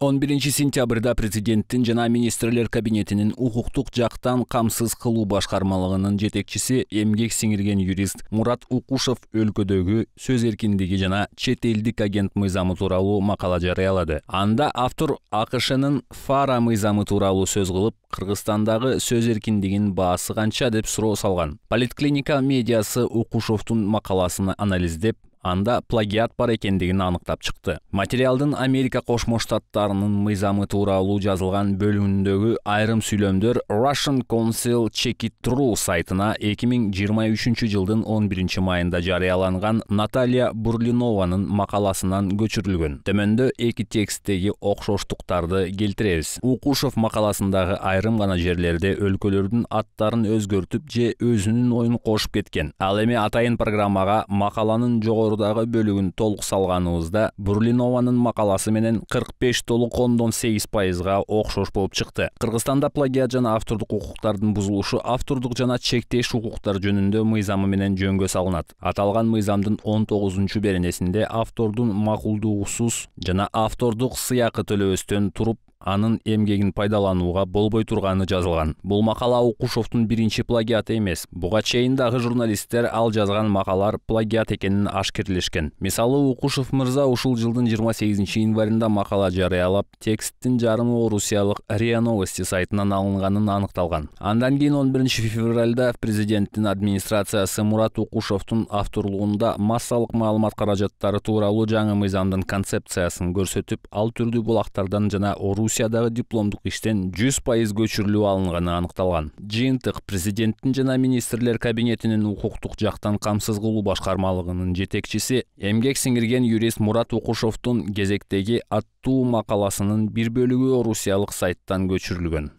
11-сентябрда президенттин жана министрлер кабинетинин укуктук жактан камсыз кылуу башкармалыгынын жетекчиси, эмгек сиңирген юрист Мурат Укушев өлкөдөгү сөз эркиндиги жана чет элдик агент мыйзамы тууралуу макала жарыялады. Анда автор АКШнын ФАРА мыйзамы тууралуу сөз кылып, Кыргызстандагы сөз эркиндигинин баасы канча деп суроо салган. Политклиника медиасы Укушевдун макаласын анализдеп, анда плагиат бар экендигин аныктап чыкты. Материалдын Америка Кошмо Штаттарынын мыйзамы тууралуу жазылган бөлүмүндөгү айрым сүйлөмдөр Russian Council Check It True сайтына 2023 жылдын 11 майында жарыяланган Наталья Бурлинованын макаласынан көчүрүлгөн. Төмөндө эки тексттеги окшоштуктарды келтиребиз. Укушев макаласындагы айрым гана жерлерде өлкөлөрдүн аттарын өзгөртүп же өзүнүн оюн кошуп кеткен. Ал эми атайын программага макаланын жогорудагы бөлүгүн толук салганыбызда Бурлинованын макаласы менен 45,8%га окшош болуп чыкты. Кыргызстанда плагиат жана автордук укуктардын бузулушу автордук жана чектеш укуктар жөнүндө мыйзамы менен жөнгө салынат. Аталган мыйзамдын 19-беренесинде автордун макулдугусуз жана автордук сыйакы төлөбөстөн туруп анын эмгегин пайдаланууга болбой турганы жазылган. Бул макала Укушевдун биринчи плагиаты эмес. Буга чейин дагы журналисттер ал жазган макалалар плагиат экенин ашкерлешкен. Мисалы, Укушев мырза ушул жылдын 28-январында макала жарыялап, тексттин жарымы орусиялык РИА Новости сайтынан алынганын аныкталган. Андан кийин 11-февралда президенттин администрациясы Мурат Укушевдун авторлугунда массалык маалымат каражаттары тууралуу жаңы мыйзамдын концепциясын көрсөтүп, ал түрдүү булактардан жана Русиядагы дипломдук иштен 100% көчүрүлүү алынганы аныкталган. Жыйынтык президенттин жана министрлер кабинетинин укуктук жактан камсыз кылуу башкармалыгынын жетекчиси, эмгек сиңирген юрист Мурат Укушевдун кезектеги аттуу макаласынын бир бөлүгү орусиялык сайттан көчүрүлгөн.